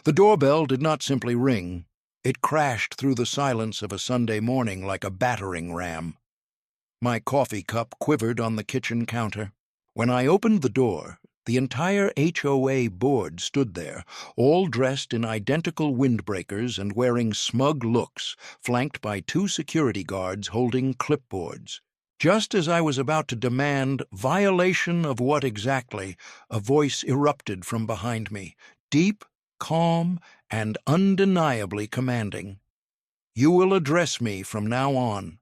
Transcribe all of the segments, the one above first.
The doorbell did not simply ring. It crashed through the silence of a Sunday morning like a battering ram. My coffee cup quivered on the kitchen counter. When I opened the door, the entire HOA board stood there, all dressed in identical windbreakers and wearing smug looks, flanked by two security guards holding clipboards. Just as I was about to demand violation of what exactly, a voice erupted from behind me, deep, calm, and undeniably commanding. "You will address me from now on."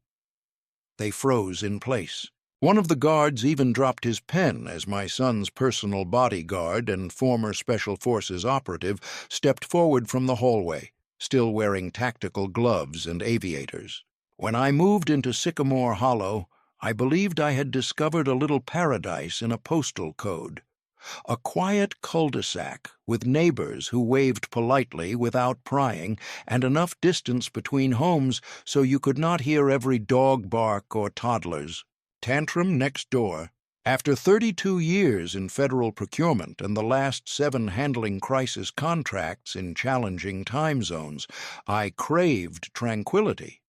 They froze in place. One of the guards even dropped his pen as my son's personal bodyguard and former Special Forces operative stepped forward from the hallway, still wearing tactical gloves and aviators. When I moved into Sycamore Hollow, I believed I had discovered a little paradise in a postal code. A quiet cul-de-sac with neighbors who waved politely without prying, and enough distance between homes so you could not hear every dog bark or toddler's tantrum next door. After 32 years in federal procurement and the last 7 handling crisis contracts in challenging time zones, I craved tranquility.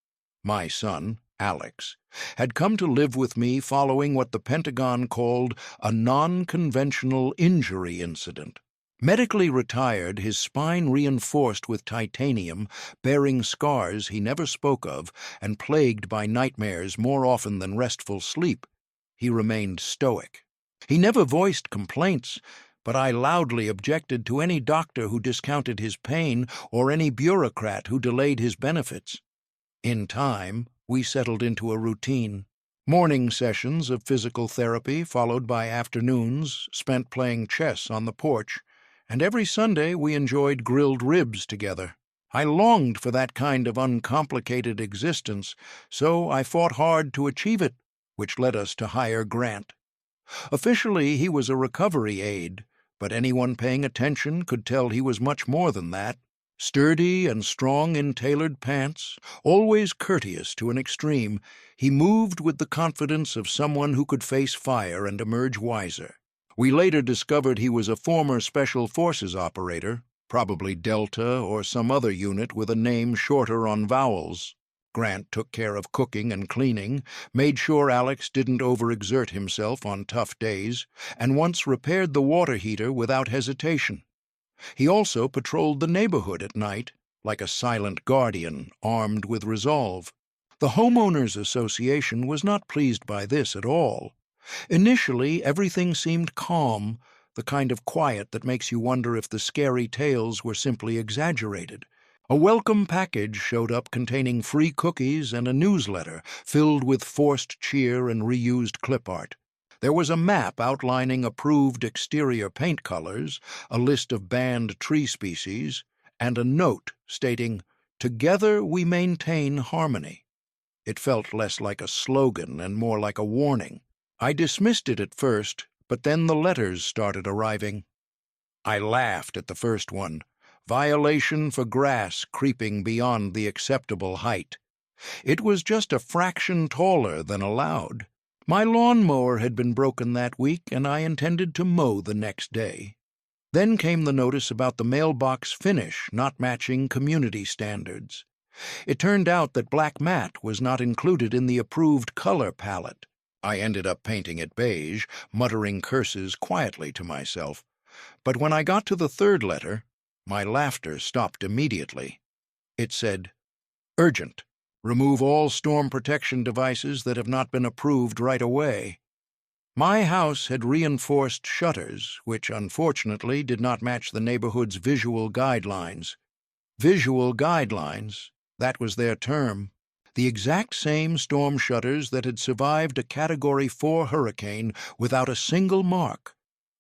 My son, Alex, had come to live with me following what the Pentagon called a non-conventional injury incident. Medically retired, his spine reinforced with titanium, bearing scars he never spoke of, and plagued by nightmares more often than restful sleep, he remained stoic. He never voiced complaints, but I loudly objected to any doctor who discounted his pain or any bureaucrat who delayed his benefits. In time, we settled into a routine. Morning sessions of physical therapy followed by afternoons spent playing chess on the porch, and every Sunday we enjoyed grilled ribs together. I longed for that kind of uncomplicated existence, so I fought hard to achieve it, which led us to hire Grant. Officially, he was a recovery aide, but anyone paying attention could tell he was much more than that. Sturdy and strong in tailored pants, always courteous to an extreme, he moved with the confidence of someone who could face fire and emerge wiser. We later discovered he was a former Special Forces operator, probably Delta or some other unit with a name shorter on vowels. Grant took care of cooking and cleaning, made sure Alex didn't overexert himself on tough days, and once repaired the water heater without hesitation. He also patrolled the neighborhood at night, like a silent guardian, armed with resolve. The Homeowners Association was not pleased by this at all. Initially, everything seemed calm, the kind of quiet that makes you wonder if the scary tales were simply exaggerated. A welcome package showed up containing free cookies and a newsletter filled with forced cheer and reused clip art. There was a map outlining approved exterior paint colors, a list of banned tree species, and a note stating, "Together we maintain harmony." It felt less like a slogan and more like a warning. I dismissed it at first, but then the letters started arriving. I laughed at the first one. Violation for grass creeping beyond the acceptable height. It was just a fraction taller than allowed. My lawnmower had been broken that week, and I intended to mow the next day. Then came the notice about the mailbox finish not matching community standards. It turned out that black matte was not included in the approved color palette. I ended up painting it beige, muttering curses quietly to myself. But when I got to the third letter, my laughter stopped immediately. It said, "Urgent. Remove all storm protection devices that have not been approved right away." My house had reinforced shutters, which unfortunately did not match the neighborhood's visual guidelines. Visual guidelines, that was their term. The exact same storm shutters that had survived a Category 4 hurricane without a single mark.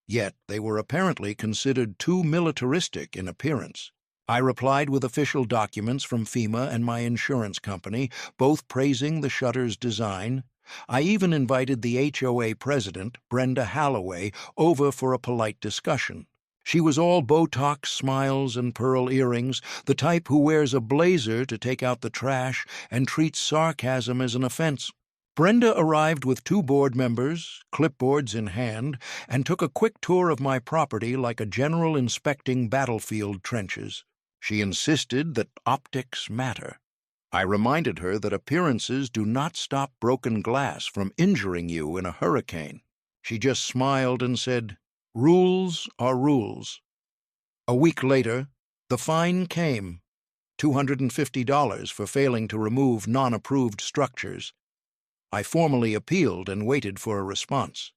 Yet they were apparently considered too militaristic in appearance. I replied with official documents from FEMA and my insurance company, both praising the shutter's design. I even invited the HOA president, Brenda Halloway, over for a polite discussion. She was all Botox smiles and pearl earrings, the type who wears a blazer to take out the trash and treats sarcasm as an offense. Brenda arrived with 2 board members, clipboards in hand, and took a quick tour of my property like a general inspecting battlefield trenches. She insisted that optics matter. I reminded her that appearances do not stop broken glass from injuring you in a hurricane. She just smiled and said, "Rules are rules." A week later, the fine came, $250 for failing to remove non-approved structures. I formally appealed and waited for a response.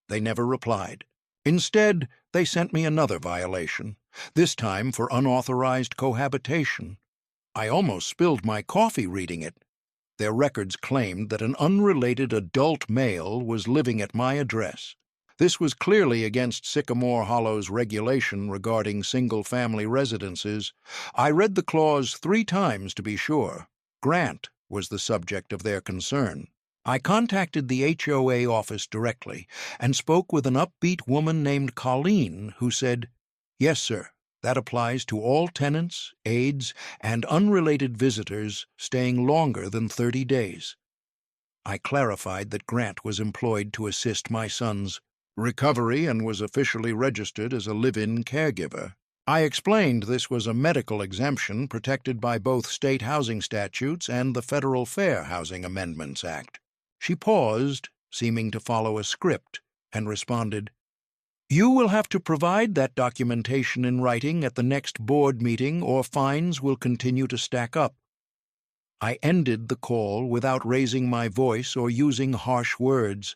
They never replied. Instead, they sent me another violation, this time for unauthorized cohabitation. I almost spilled my coffee reading it. Their records claimed that an unrelated adult male was living at my address. This was clearly against Sycamore Hollow's regulation regarding single-family residences. I read the clause 3 times to be sure. Grant was the subject of their concern. I contacted the HOA office directly and spoke with an upbeat woman named Colleen who said, "Yes, sir, that applies to all tenants, aides, and unrelated visitors staying longer than 30 days. I clarified that Grant was employed to assist my son's recovery and was officially registered as a live-in caregiver. I explained this was a medical exemption protected by both state housing statutes and the Federal Fair Housing Amendments Act. She paused, seeming to follow a script, and responded, "You will have to provide that documentation in writing at the next board meeting or fines will continue to stack up." I ended the call without raising my voice or using harsh words,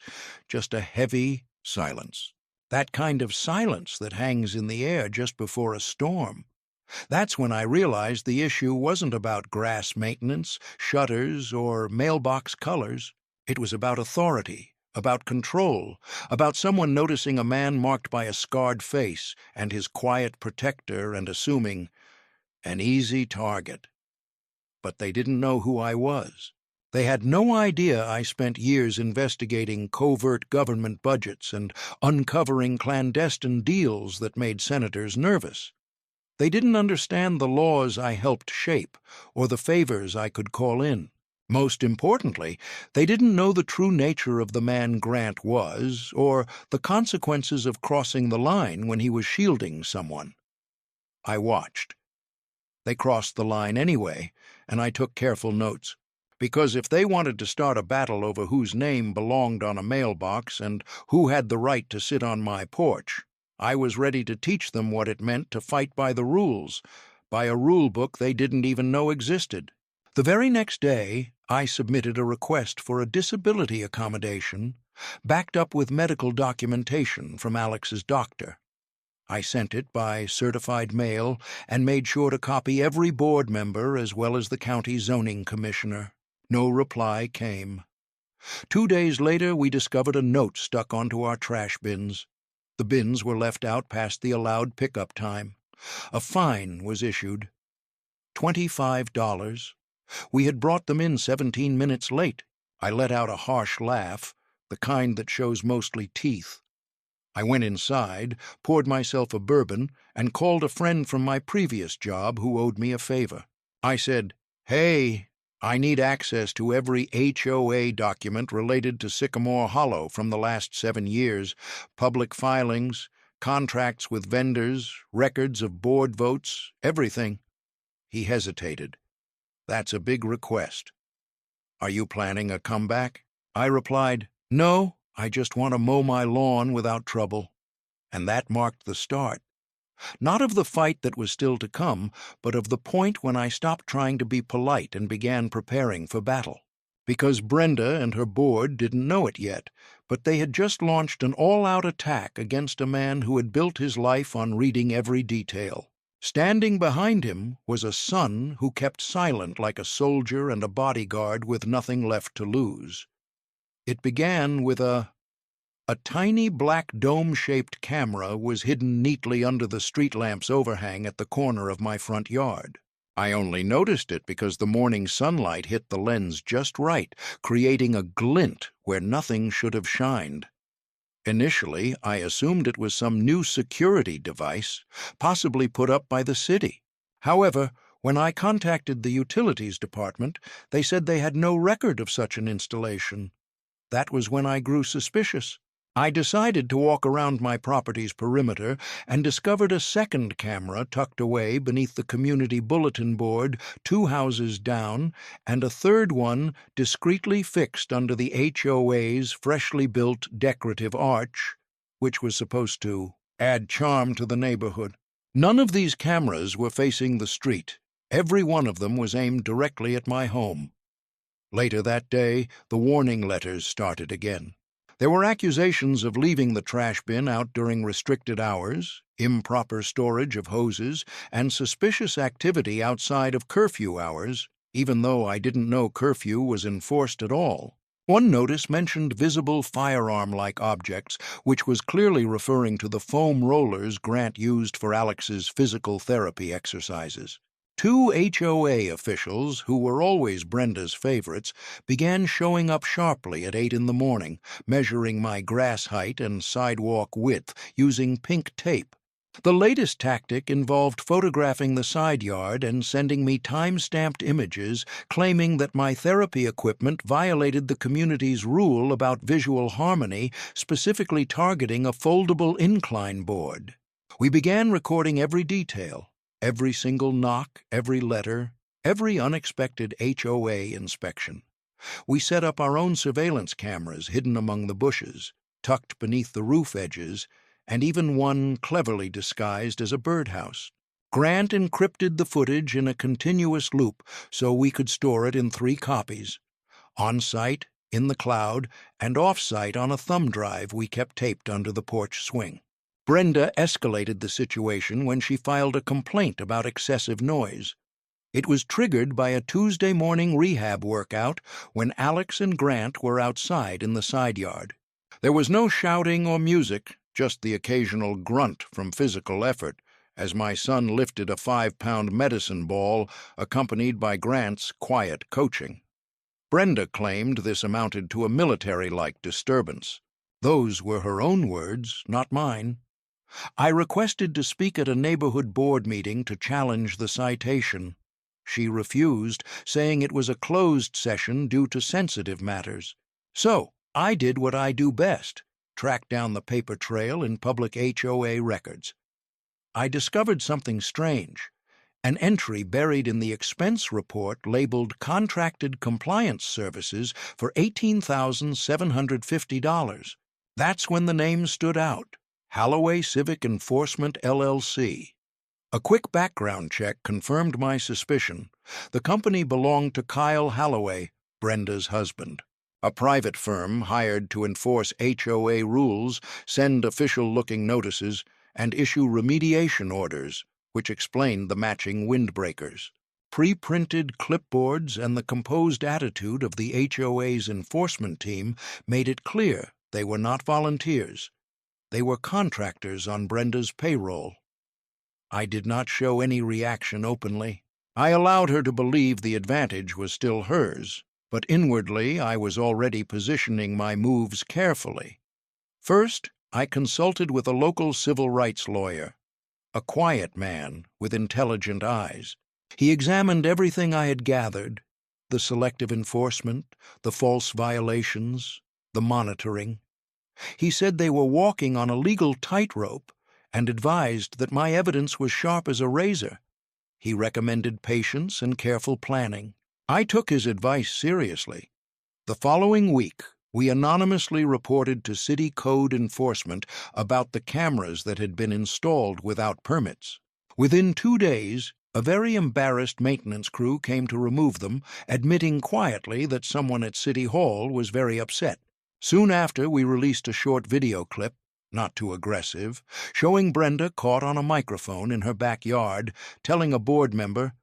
just a heavy silence. That kind of silence that hangs in the air just before a storm. That's when I realized the issue wasn't about grass maintenance, shutters, or mailbox colors. It was about authority, about control, about someone noticing a man marked by a scarred face and his quiet protector and assuming an easy target. But they didn't know who I was. They had no idea I spent years investigating covert government budgets and uncovering clandestine deals that made senators nervous. They didn't understand the laws I helped shape or the favors I could call in. Most importantly, they didn't know the true nature of the man Grant was or the consequences of crossing the line when he was shielding someone. I watched. They crossed the line anyway, and I took careful notes. Because if they wanted to start a battle over whose name belonged on a mailbox and who had the right to sit on my porch, I was ready to teach them what it meant to fight by the rules, by a rule book they didn't even know existed. The very next day, I submitted a request for a disability accommodation, backed up with medical documentation from Alex's doctor. I sent it by certified mail and made sure to copy every board member as well as the county zoning commissioner. No reply came. 2 days later, we discovered a note stuck onto our trash bins. The bins were left out past the allowed pickup time. A fine was issued. $25. We had brought them in 17 minutes late. I let out a harsh laugh, the kind that shows mostly teeth. I went inside, poured myself a bourbon, and called a friend from my previous job who owed me a favor. I said, "Hey, I need access to every HOA document related to Sycamore Hollow from the last 7 years, public filings, contracts with vendors, records of board votes, everything." He hesitated. "That's a big request. Are you planning a comeback?" I replied, "No, I just want to mow my lawn without trouble." And that marked the start. Not of the fight that was still to come, but of the point when I stopped trying to be polite and began preparing for battle. Because Brenda and her board didn't know it yet, but they had just launched an all-out attack against a man who had built his life on reading every detail. Standing behind him was a son who kept silent like a soldier and a bodyguard with nothing left to lose. It began with a tiny black dome-shaped camera was hidden neatly under the street lamp's overhang at the corner of my front yard. I only noticed it because the morning sunlight hit the lens just right, creating a glint where nothing should have shined. Initially, I assumed it was some new security device, possibly put up by the city. However, When I contacted the utilities department, they said they had no record of such an installation. That was when I grew suspicious. I decided to walk around my property's perimeter and discovered a second camera tucked away beneath the community bulletin board 2 houses down, and a third one discreetly fixed under the HOA's freshly built decorative arch, which was supposed to add charm to the neighborhood. None of these cameras were facing the street. Every one of them was aimed directly at my home. Later that day, the warning letters started again. There were accusations of leaving the trash bin out during restricted hours, improper storage of hoses, and suspicious activity outside of curfew hours, even though I didn't know curfew was enforced at all. One notice mentioned visible firearm-like objects, which was clearly referring to the foam rollers Grant used for Alex's physical therapy exercises. 2 HOA officials, who were always Brenda's favorites, began showing up sharply at 8 in the morning, measuring my grass height and sidewalk width using pink tape. The latest tactic involved photographing the side yard and sending me time-stamped images claiming that my therapy equipment violated the community's rule about visual harmony, specifically targeting a foldable incline board. We began recording every detail. Every single knock, every letter, every unexpected HOA inspection. We set up our own surveillance cameras hidden among the bushes, tucked beneath the roof edges, and even one cleverly disguised as a birdhouse. Grant encrypted the footage in a continuous loop so we could store it in 3 copies. On-site, in the cloud, and off-site on a thumb drive we kept taped under the porch swing. Brenda escalated the situation when she filed a complaint about excessive noise. It was triggered by a Tuesday morning rehab workout when Alex and Grant were outside in the side yard. There was no shouting or music, just the occasional grunt from physical effort, as my son lifted a 5-pound medicine ball accompanied by Grant's quiet coaching. Brenda claimed this amounted to a military-like disturbance. Those were her own words, not mine. I requested to speak at a neighborhood board meeting to challenge the citation. She refused, saying it was a closed session due to sensitive matters. So I did what I do best, track down the paper trail in public HOA records. I discovered something strange, an entry buried in the expense report labeled Contracted Compliance Services for $18,750. That's when the name stood out. Holloway Civic Enforcement, LLC. A quick background check confirmed my suspicion. The company belonged to Kyle Holloway, Brenda's husband. A private firm hired to enforce HOA rules, send official-looking notices, and issue remediation orders, which explained the matching windbreakers. Pre-printed clipboards and the composed attitude of the HOA's enforcement team made it clear they were not volunteers. They were contractors on Brenda's payroll. I did not show any reaction openly. I allowed her to believe the advantage was still hers, but inwardly I was already positioning my moves carefully. First, I consulted with a local civil rights lawyer, a quiet man with intelligent eyes. He examined everything I had gathered, the selective enforcement, the false violations, the monitoring. He said they were walking on a legal tightrope and advised that my evidence was sharp as a razor. He recommended patience and careful planning. I took his advice seriously. The following week, we anonymously reported to City Code Enforcement about the cameras that had been installed without permits. Within 2 days, a very embarrassed maintenance crew came to remove them, admitting quietly that someone at City Hall was very upset. Soon after, we released a short video clip, not too aggressive, showing Brenda caught on a microphone in her backyard, telling a board member,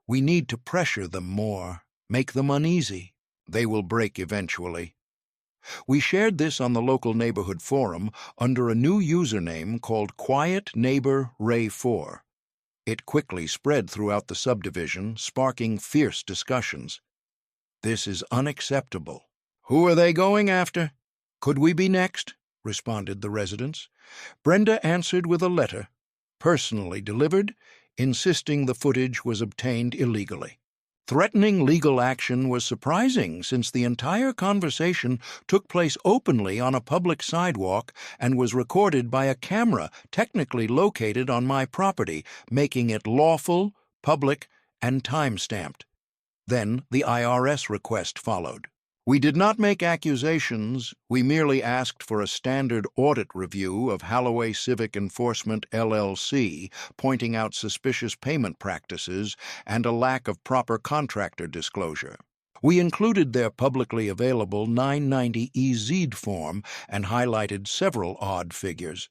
"We need to pressure them more, make them uneasy. They will break eventually." We shared this on the local neighborhood forum under a new username called Quiet Neighbor Ray 4. It quickly spread throughout the subdivision, sparking fierce discussions. "This is unacceptable. Who are they going after? Could we be next?" responded the residents. Brenda answered with a letter, personally delivered, insisting the footage was obtained illegally. Threatening legal action was surprising since the entire conversation took place openly on a public sidewalk and was recorded by a camera technically located on my property, making it lawful, public, and time-stamped. Then the IRS request followed. We did not make accusations, we merely asked for a standard audit review of HOA Civic Enforcement LLC, pointing out suspicious payment practices and a lack of proper contractor disclosure. We included their publicly available 990 EZ form and highlighted several odd figures.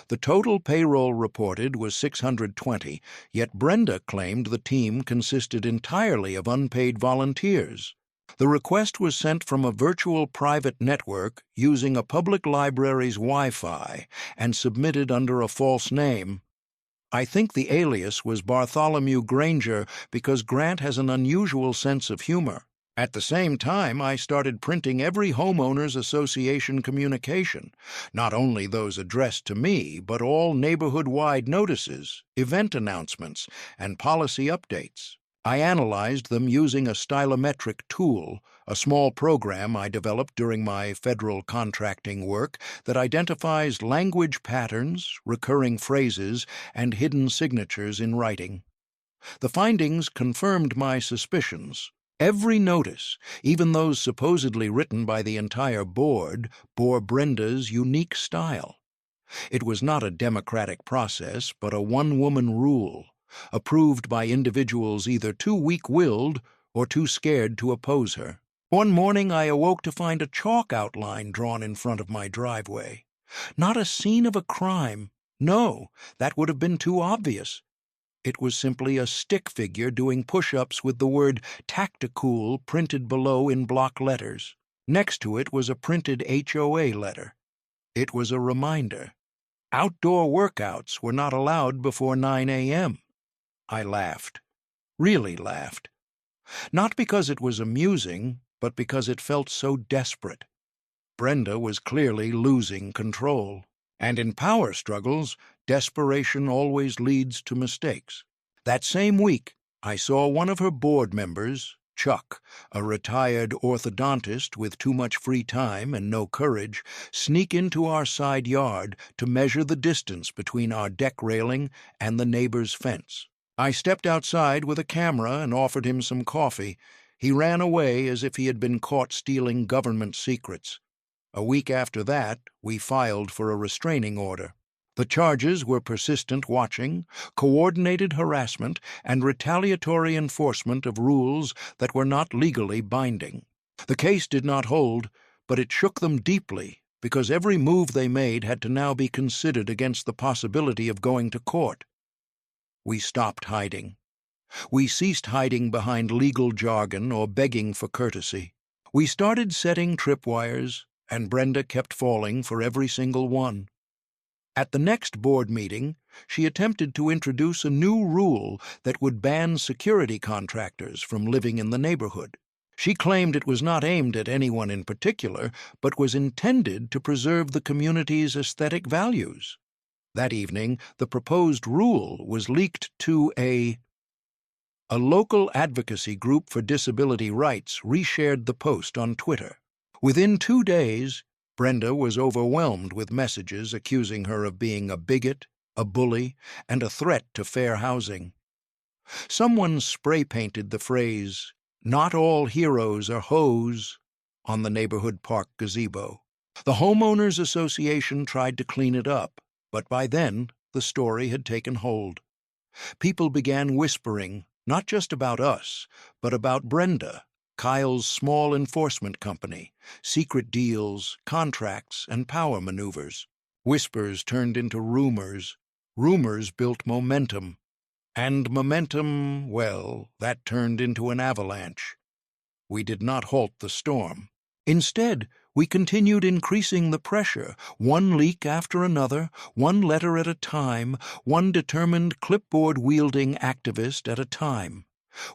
The total payroll reported was $620, yet Brenda claimed the team consisted entirely of unpaid volunteers. The request was sent from a virtual private network using a public library's Wi-Fi and submitted under a false name. I think the alias was Bartholomew Granger because Grant has an unusual sense of humor. At the same time, I started printing every homeowners association communication, not only those addressed to me, but all neighborhood-wide notices, event announcements, and policy updates. I analyzed them using a stylometric tool, a small program I developed during my federal contracting work that identifies language patterns, recurring phrases, and hidden signatures in writing. The findings confirmed my suspicions. Every notice, even those supposedly written by the entire board, bore Brenda's unique style. It was not a democratic process, but a one-woman rule, approved by individuals either too weak-willed or too scared to oppose her. One morning I awoke to find a chalk outline drawn in front of my driveway. Not a scene of a crime. No, that would have been too obvious. It was simply a stick figure doing push-ups with the word "Tacticool" printed below in block letters. Next to it was a printed HOA letter. It was a reminder. Outdoor workouts were not allowed before 9 a.m. I laughed. Really laughed. Not because it was amusing, but because it felt so desperate. Brenda was clearly losing control. And in power struggles, desperation always leads to mistakes. That same week, I saw one of her board members, Chuck, a retired orthodontist with too much free time and no courage, sneak into our side yard to measure the distance between our deck railing and the neighbor's fence. I stepped outside with a camera and offered him some coffee. He ran away as if he had been caught stealing government secrets. A week after that, we filed for a restraining order. The charges were persistent watching, coordinated harassment, and retaliatory enforcement of rules that were not legally binding. The case did not hold, but it shook them deeply because every move they made had to now be considered against the possibility of going to court. We stopped hiding. We ceased hiding behind legal jargon or begging for courtesy. We started setting tripwires, and Brenda kept falling for every single one. At the next board meeting, she attempted to introduce a new rule that would ban security contractors from living in the neighborhood. She claimed it was not aimed at anyone in particular, but was intended to preserve the community's aesthetic values. That evening, the proposed rule was leaked to a local advocacy group for disability rights reshared the post on Twitter. Within 2 days, Brenda was overwhelmed with messages accusing her of being a bigot, a bully, and a threat to fair housing. Someone spray-painted the phrase, "Not all heroes are hoes," on the neighborhood park gazebo. The homeowners association tried to clean it up, but by then the story had taken hold. People began whispering, not just about us, but about Brenda, Kyle's small enforcement company, secret deals, contracts, and power maneuvers. Whispers turned into rumors. Rumors built momentum. And momentum, well, that turned into an avalanche. We did not halt the storm. Instead, we continued increasing the pressure, one leak after another, one letter at a time, one determined clipboard-wielding activist at a time.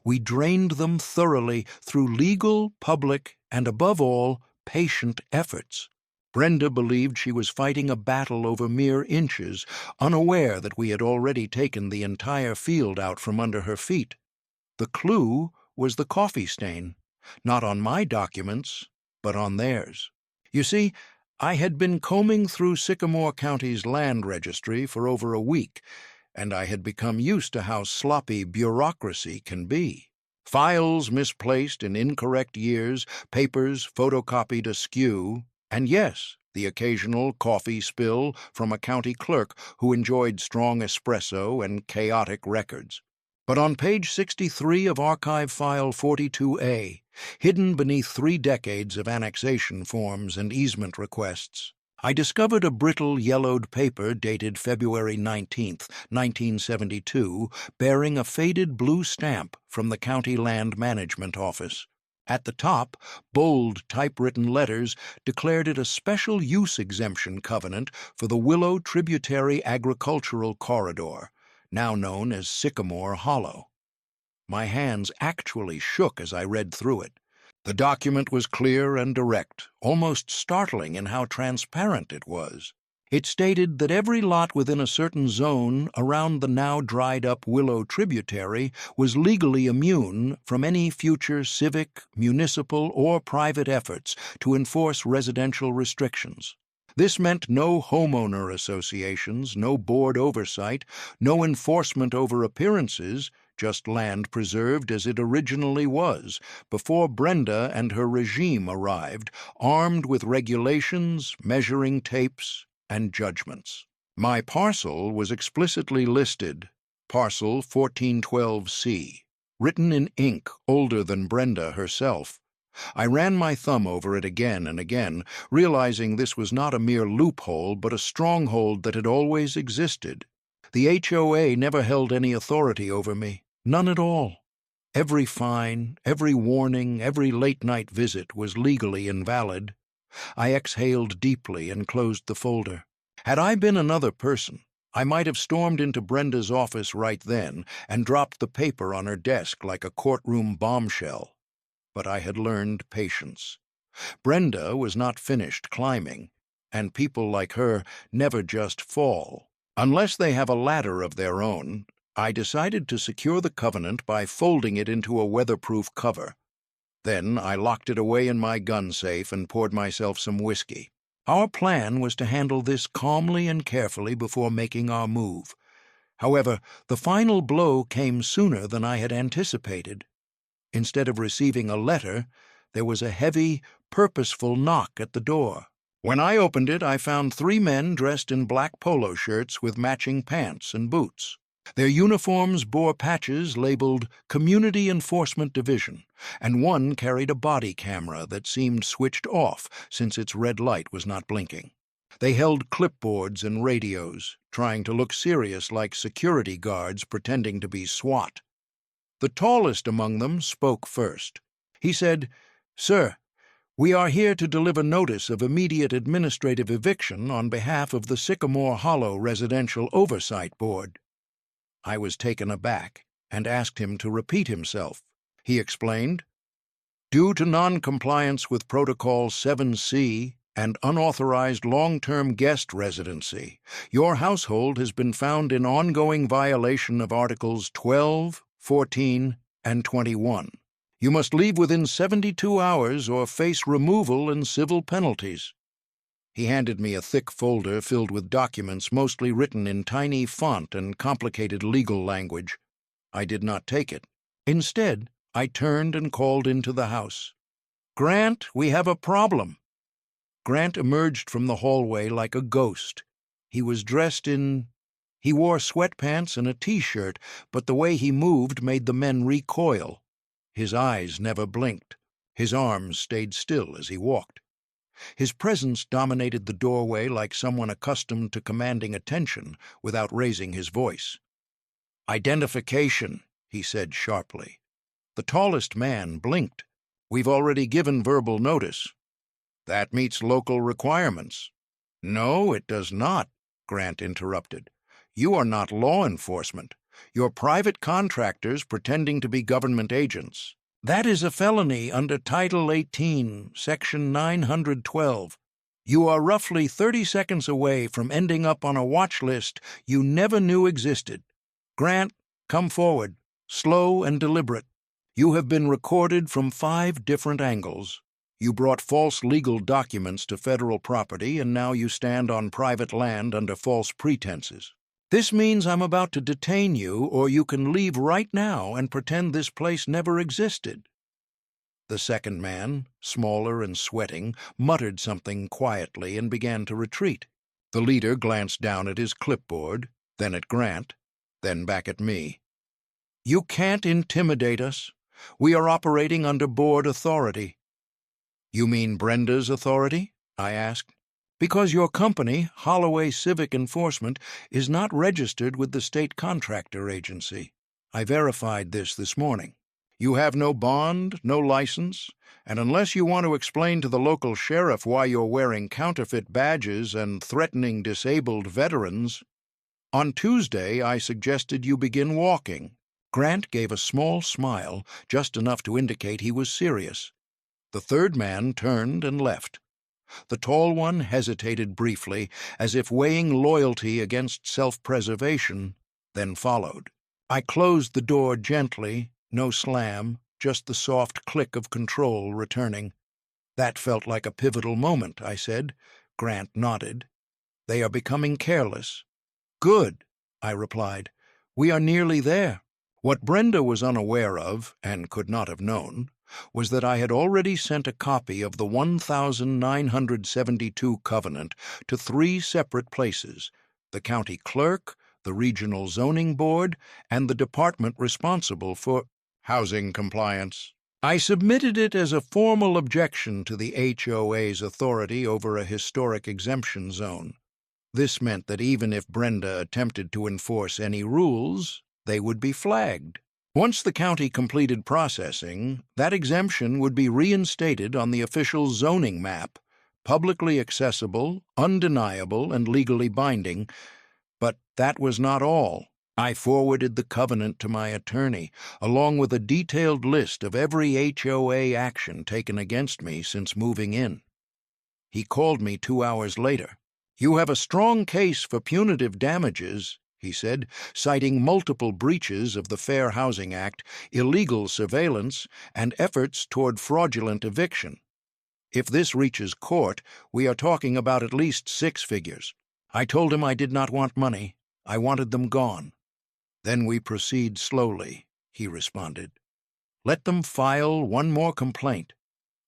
We drained them thoroughly through legal, public, and above all, patient efforts. Brenda believed she was fighting a battle over mere inches, unaware that we had already taken the entire field out from under her feet. The clue was the coffee stain, not on my documents, but on theirs. You see, I had been combing through Sycamore County's land registry for over a week, and I had become used to how sloppy bureaucracy can be. Files misplaced in incorrect years, papers photocopied askew, and yes, the occasional coffee spill from a county clerk who enjoyed strong espresso and chaotic records. But on page 63 of Archive File 42A, hidden beneath 3 decades of annexation forms and easement requests, I discovered a brittle yellowed paper dated February 19, 1972, bearing a faded blue stamp from the County Land Management Office. At the top, bold typewritten letters declared it a special use exemption covenant for the Willow Tributary Agricultural Corridor, now known as Sycamore Hollow. My hands actually shook as I read through it. The document was clear and direct, almost startling in how transparent it was. It stated that every lot within a certain zone around the now dried-up Willow tributary was legally immune from any future civic, municipal, or private efforts to enforce residential restrictions. This meant no homeowner associations, no board oversight, no enforcement over appearances, just land preserved as it originally was, before Brenda and her regime arrived, armed with regulations, measuring tapes, and judgments. My parcel was explicitly listed, Parcel 1412C, written in ink older than Brenda herself. I ran my thumb over it again and again, realizing this was not a mere loophole but a stronghold that had always existed. The HOA never held any authority over me, none at all. Every fine, every warning, every late-night visit was legally invalid. I exhaled deeply and closed the folder. Had I been another person, I might have stormed into Brenda's office right then and dropped the paper on her desk like a courtroom bombshell. But I had learned patience. Brenda was not finished climbing, and people like her never just fall. Unless they have a ladder of their own, I decided to secure the covenant by folding it into a weatherproof cover. Then I locked it away in my gun safe and poured myself some whiskey. Our plan was to handle this calmly and carefully before making our move. However, the final blow came sooner than I had anticipated. Instead of receiving a letter, there was a heavy, purposeful knock at the door. When I opened it, I found 3 men dressed in black polo shirts with matching pants and boots. Their uniforms bore patches labeled Community Enforcement Division, and one carried a body camera that seemed switched off since its red light was not blinking. They held clipboards and radios, trying to look serious like security guards pretending to be SWAT. The tallest among them spoke first. He said, "Sir, we are here to deliver notice of immediate administrative eviction on behalf of the Sycamore Hollow Residential Oversight Board." I was taken aback and asked him to repeat himself. He explained, "Due to non-compliance with Protocol 7C and unauthorized long-term guest residency, your household has been found in ongoing violation of Articles 12, 14, and 21. You must leave within 72 hours or face removal and civil penalties." He handed me a thick folder filled with documents mostly written in tiny font and complicated legal language. I did not take it. Instead, I turned and called into the house. "Grant, we have a problem." Grant emerged from the hallway like a ghost. He was dressed in... He wore sweatpants and a T-shirt, but the way he moved made the men recoil. His eyes never blinked. His arms stayed still as he walked. His presence dominated the doorway like someone accustomed to commanding attention without raising his voice. "Identification," he said sharply. The tallest man blinked. "We've already given verbal notice." "That meets local requirements." "No, it does not," Grant interrupted. "You are not law enforcement. You're private contractors pretending to be government agents. That is a felony under Title 18, Section 912. You are roughly 30 seconds away from ending up on a watch list you never knew existed. Grant, come forward, slow and deliberate. You have been recorded from 5 different angles. You brought false legal documents to federal property, and now you stand on private land under false pretenses. This means I'm about to detain you, or you can leave right now and pretend this place never existed. The second man, smaller and sweating, muttered something quietly and began to retreat. The leader glanced down at his clipboard, then at Grant, then back at me. You can't intimidate us. We are operating under board authority. You mean Brenda's authority? I asked. Because your company, HOA Civic Enforcement, is not registered with the state contractor agency. I verified this morning. You have no bond, no license, and unless you want to explain to the local sheriff why you're wearing counterfeit badges and threatening disabled veterans. On Tuesday, I suggested you begin walking. Grant gave a small smile, just enough to indicate he was serious. The third man turned and left. The tall one hesitated briefly, as if weighing loyalty against self-preservation, then followed. I closed the door gently, no slam, just the soft click of control returning. That felt like a pivotal moment, I said. Grant nodded. They are becoming careless. Good, I replied. We are nearly there. What Brenda was unaware of, and could not have known, was that I had already sent a copy of the 1972 Covenant to 3 separate places: the county clerk, the regional zoning board, and the department responsible for housing compliance. I submitted it as a formal objection to the HOA's authority over a historic exemption zone. This meant that even if Brenda attempted to enforce any rules, they would be flagged. Once the county completed processing, that exemption would be reinstated on the official zoning map, publicly accessible, undeniable, and legally binding. But that was not all. I forwarded the covenant to my attorney, along with a detailed list of every HOA action taken against me since moving in. He called me 2 hours later. You have a strong case for punitive damages, he said, citing multiple breaches of the Fair Housing Act, illegal surveillance, and efforts toward fraudulent eviction. If this reaches court, we are talking about at least 6 figures. I told him I did not want money. I wanted them gone. Then we proceed slowly, he responded. Let them file one more complaint.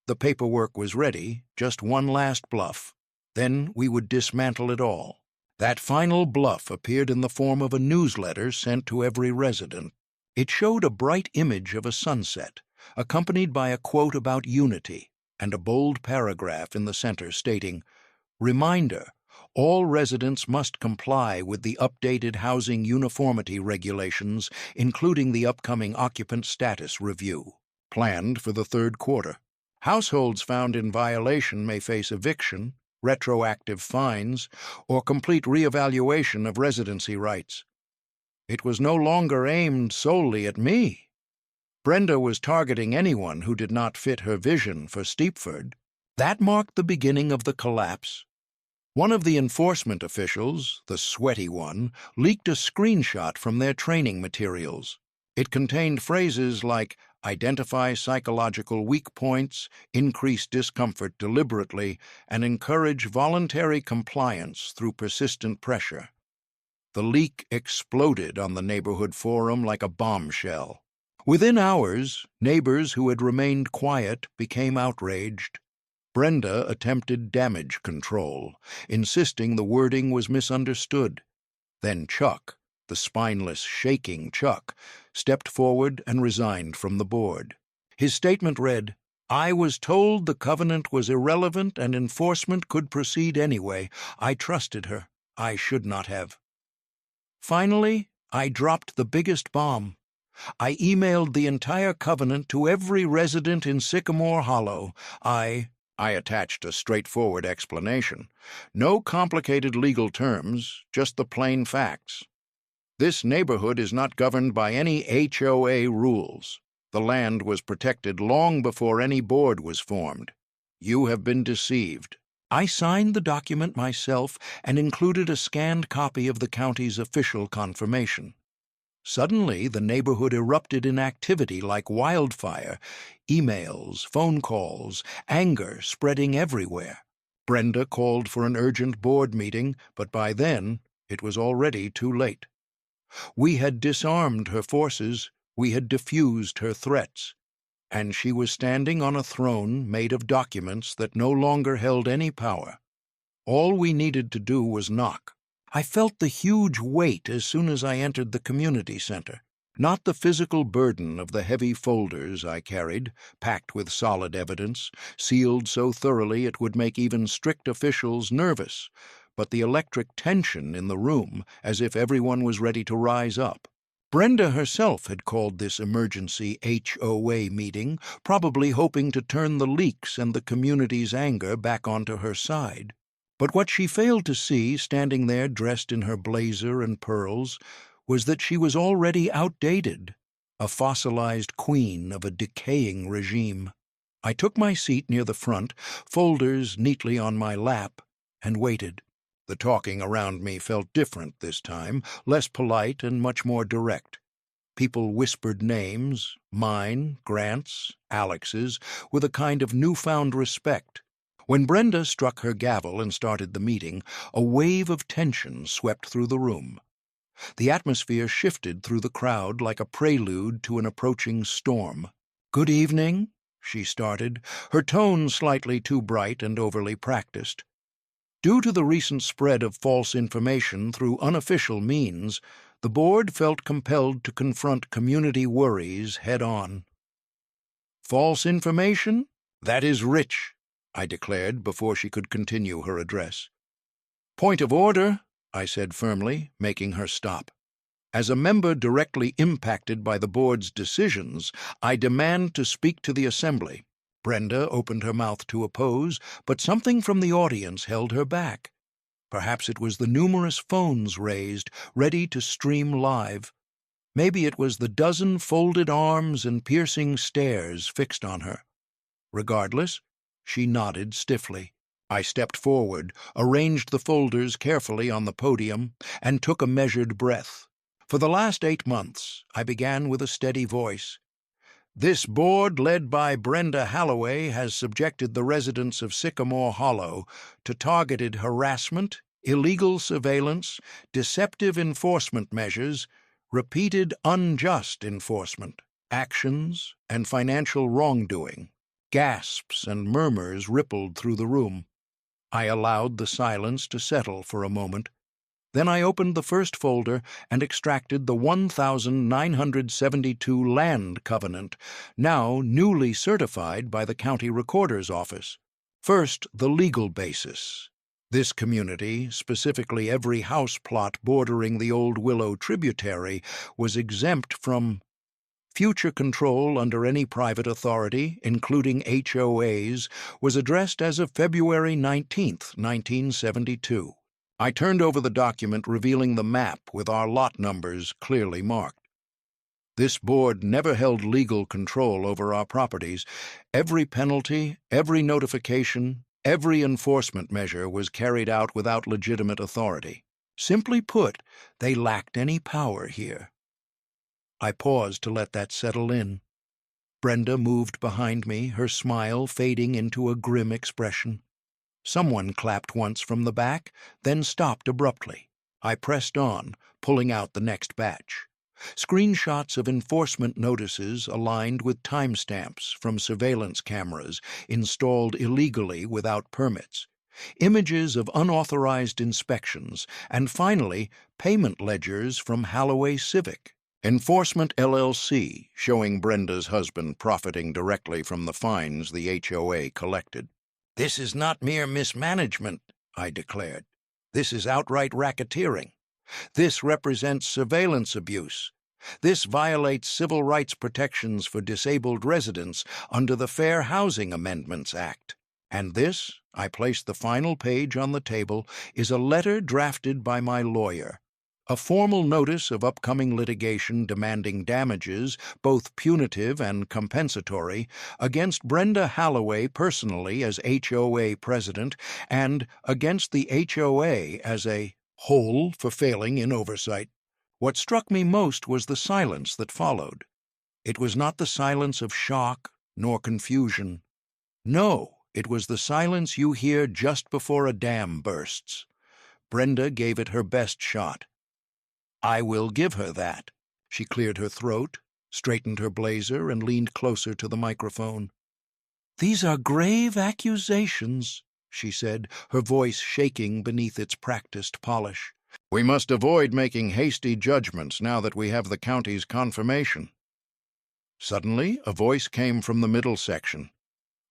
The paperwork was ready, just one last bluff. Then we would dismantle it all. That final bluff appeared in the form of a newsletter sent to every resident. It showed a bright image of a sunset, accompanied by a quote about unity, and a bold paragraph in the center stating, "Reminder, all residents must comply with the updated housing uniformity regulations, including the upcoming occupant status review, planned for the 3rd quarter. Households found in violation may face eviction, retroactive fines, or complete reevaluation of residency rights." It was no longer aimed solely at me. Brenda was targeting anyone who did not fit her vision for Steepford. That marked the beginning of the collapse. One of the enforcement officials, the sweaty one, leaked a screenshot from their training materials. It contained phrases like identify psychological weak points, increase discomfort deliberately, and encourage voluntary compliance through persistent pressure. The leak exploded on the neighborhood forum like a bombshell. Within hours, neighbors who had remained quiet became outraged. Brenda attempted damage control, insisting the wording was misunderstood. Then Chuck, the spineless, shaking Chuck, stepped forward and resigned from the board. His statement read, "I was told the covenant was irrelevant and enforcement could proceed anyway. I trusted her. I should not have." Finally, I dropped the biggest bomb. I emailed the entire covenant to every resident in Sycamore Hollow. I attached a straightforward explanation. No complicated legal terms, just the plain facts. This neighborhood is not governed by any HOA rules. The land was protected long before any board was formed. You have been deceived. I signed the document myself and included a scanned copy of the county's official confirmation. Suddenly, the neighborhood erupted in activity like wildfire, emails, phone calls, anger spreading everywhere. Brenda called for an urgent board meeting, but by then it was already too late. We had disarmed her forces, we had diffused her threats, and she was standing on a throne made of documents that no longer held any power. All we needed to do was knock. I felt the huge weight as soon as I entered the community center. Not the physical burden of the heavy folders I carried, packed with solid evidence, sealed so thoroughly it would make even strict officials nervous, but the electric tension in the room, as if everyone was ready to rise up. Brenda herself had called this emergency HOA meeting, probably hoping to turn the leaks and the community's anger back onto her side. But what she failed to see, standing there dressed in her blazer and pearls, was that she was already outdated, a fossilized queen of a decaying regime. I took my seat near the front, folders neatly on my lap, and waited. The talking around me felt different this time, less polite and much more direct. People whispered names, mine, Grant's, Alex's, with a kind of newfound respect. When Brenda struck her gavel and started the meeting, a wave of tension swept through the room. The atmosphere shifted through the crowd like a prelude to an approaching storm. "Good evening," she started, her tone slightly too bright and overly practiced. Due to the recent spread of false information through unofficial means, the board felt compelled to confront community worries head-on. "False information? That is rich," I declared before she could continue her address. "Point of order," I said firmly, making her stop. "As a member directly impacted by the board's decisions, I demand to speak to the assembly." Brenda opened her mouth to oppose, but something from the audience held her back. Perhaps it was the numerous phones raised, ready to stream live. Maybe it was the dozen folded arms and piercing stares fixed on her. Regardless, she nodded stiffly. I stepped forward, arranged the folders carefully on the podium, and took a measured breath. For the last 8 months, I began with a steady voice. This board, led by Brenda Halloway, has subjected the residents of Sycamore Hollow to targeted harassment, illegal surveillance, deceptive enforcement measures, repeated unjust enforcement, actions, and financial wrongdoing. Gasps and murmurs rippled through the room. I allowed the silence to settle for a moment. Then I opened the first folder and extracted the 1972 Land Covenant, now newly certified by the County Recorder's Office. First, the legal basis. This community, specifically every house plot bordering the Old Willow tributary, was exempt from future control under any private authority, including HOAs, was addressed as of February 19, 1972. I turned over the document revealing the map with our lot numbers clearly marked. This board never held legal control over our properties. Every penalty, every notification, every enforcement measure was carried out without legitimate authority. Simply put, they lacked any power here. I paused to let that settle in. Brenda moved behind me, her smile fading into a grim expression. Someone clapped once from the back, then stopped abruptly. I pressed on, pulling out the next batch. Screenshots of enforcement notices aligned with timestamps from surveillance cameras installed illegally without permits, images of unauthorized inspections, and finally, payment ledgers from Halloway Civic. Enforcement LLC, showing Brenda's husband profiting directly from the fines the HOA collected. "This is not mere mismanagement," I declared. "This is outright racketeering. This represents surveillance abuse. This violates civil rights protections for disabled residents under the Fair Housing Amendments Act. And this," I placed the final page on the table, "is a letter drafted by my lawyer. A formal notice of upcoming litigation demanding damages, both punitive and compensatory, against Brenda Holloway personally as HOA president and against the HOA as a whole for failing in oversight. What struck me most was the silence that followed. It was not the silence of shock nor confusion. No, it was the silence you hear just before a dam bursts. Brenda gave it her best shot. I will give her that. She cleared her throat, straightened her blazer, and leaned closer to the microphone. These are grave accusations, she said, her voice shaking beneath its practiced polish. We must avoid making hasty judgments now that we have the county's confirmation. Suddenly, a voice came from the middle section.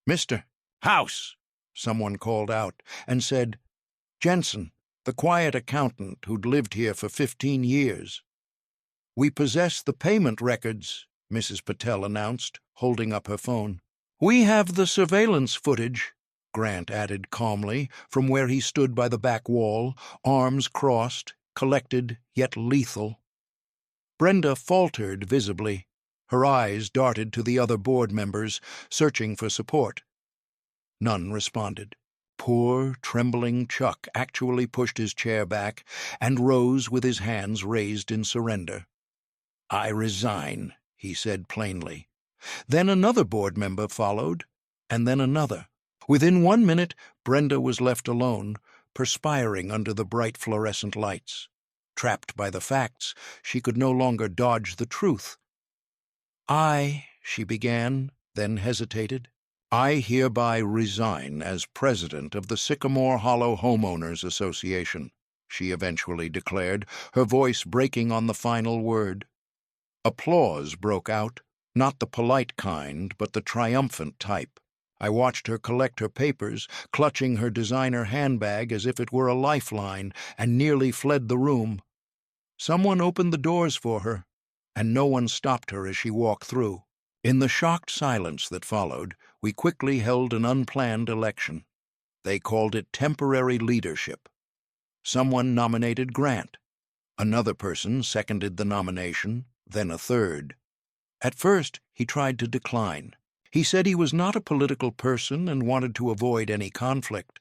Mr. House, someone called out, and said, Jensen, the quiet accountant who'd lived here for 15 years. We possess the payment records, Mrs. Patel announced, holding up her phone. We have the surveillance footage, Grant added calmly, from where he stood by the back wall, arms crossed, collected yet lethal. Brenda faltered visibly. Her eyes darted to the other board members, searching for support. None responded. Poor, trembling Chuck actually pushed his chair back and rose with his hands raised in surrender. I resign, he said plainly. Then another board member followed, and then another. Within 1 minute, Brenda was left alone, perspiring under the bright fluorescent lights. Trapped by the facts, she could no longer dodge the truth. She began, then hesitated. I hereby resign as president of the Sycamore Hollow Homeowners Association, she eventually declared, her voice breaking on the final word. Applause broke out, not the polite kind, but the triumphant type. I watched her collect her papers, clutching her designer handbag as if it were a lifeline, and nearly fled the room. Someone opened the doors for her, and no one stopped her as she walked through. In the shocked silence that followed, we quickly held an unplanned election. They called it temporary leadership. Someone nominated Grant. Another person seconded the nomination, then a third. At first, he tried to decline. He said he was not a political person and wanted to avoid any conflict.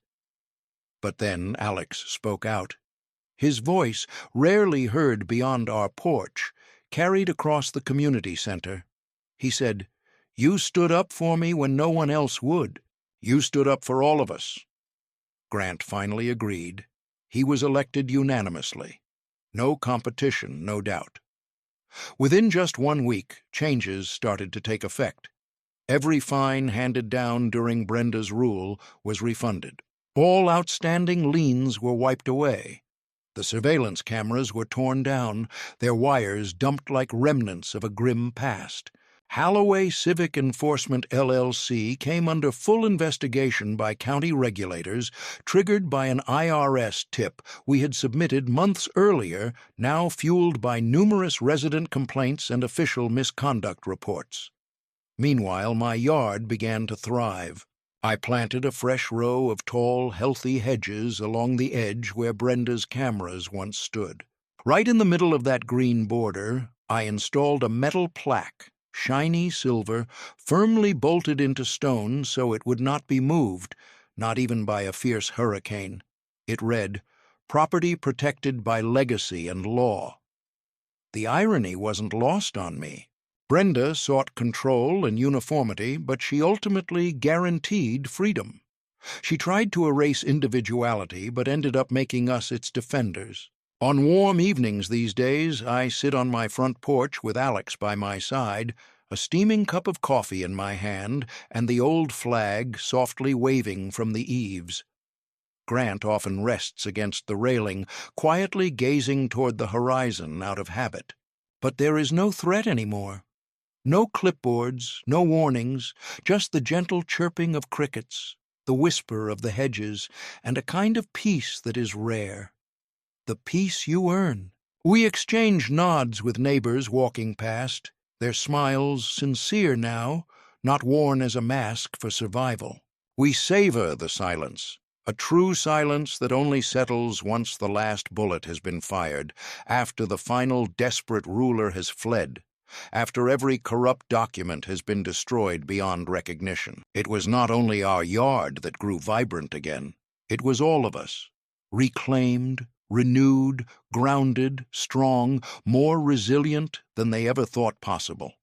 But then Alex spoke out. His voice, rarely heard beyond our porch, carried across the community center. He said, You stood up for me when no one else would. You stood up for all of us. Grant finally agreed. He was elected unanimously. No competition, no doubt. Within just 1 week, changes started to take effect. Every fine handed down during Brenda's rule was refunded. All outstanding liens were wiped away. The surveillance cameras were torn down, their wires dumped like remnants of a grim past. Holloway Civic Enforcement LLC came under full investigation by county regulators, triggered by an IRS tip we had submitted months earlier, now fueled by numerous resident complaints and official misconduct reports. Meanwhile, my yard began to thrive. I planted a fresh row of tall, healthy hedges along the edge where Brenda's cameras once stood. Right in the middle of that green border, I installed a metal plaque, shiny silver, firmly bolted into stone so it would not be moved, not even by a fierce hurricane. It read, Property protected by legacy and law. The irony wasn't lost on me. Brenda sought control and uniformity, but she ultimately guaranteed freedom. She tried to erase individuality, but ended up making us its defenders. On warm evenings these days, I sit on my front porch with Alex by my side, a steaming cup of coffee in my hand, and the old flag softly waving from the eaves. Grant often rests against the railing, quietly gazing toward the horizon out of habit. But there is no threat anymore. No clipboards, no warnings, just the gentle chirping of crickets, the whisper of the hedges, and a kind of peace that is rare. The peace you earn. We exchange nods with neighbors walking past, their smiles sincere now, not worn as a mask for survival. We savor the silence, A true silence that only settles once the last bullet has been fired, after the final desperate ruler has fled, after every corrupt document has been destroyed beyond recognition. It was not only our yard that grew vibrant again, it was all of us, reclaimed, renewed, grounded, strong, more resilient than they ever thought possible.